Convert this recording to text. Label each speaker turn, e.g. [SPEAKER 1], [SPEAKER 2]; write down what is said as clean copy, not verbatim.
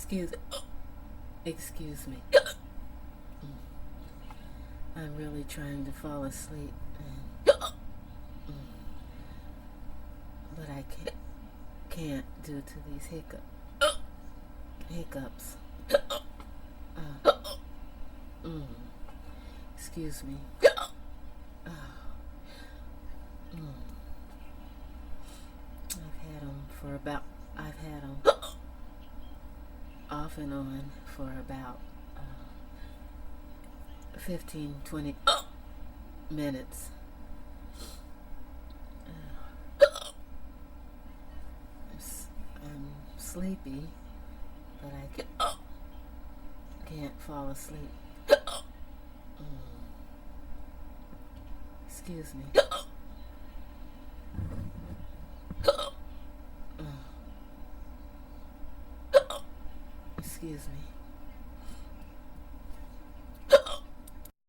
[SPEAKER 1] Excuse me. I'm really trying to fall asleep, but I can't due to these hiccups. Excuse me. I've had them off and on for about 15-20 minutes. I'm sleepy, but I can't fall asleep. Excuse me. Excuse me.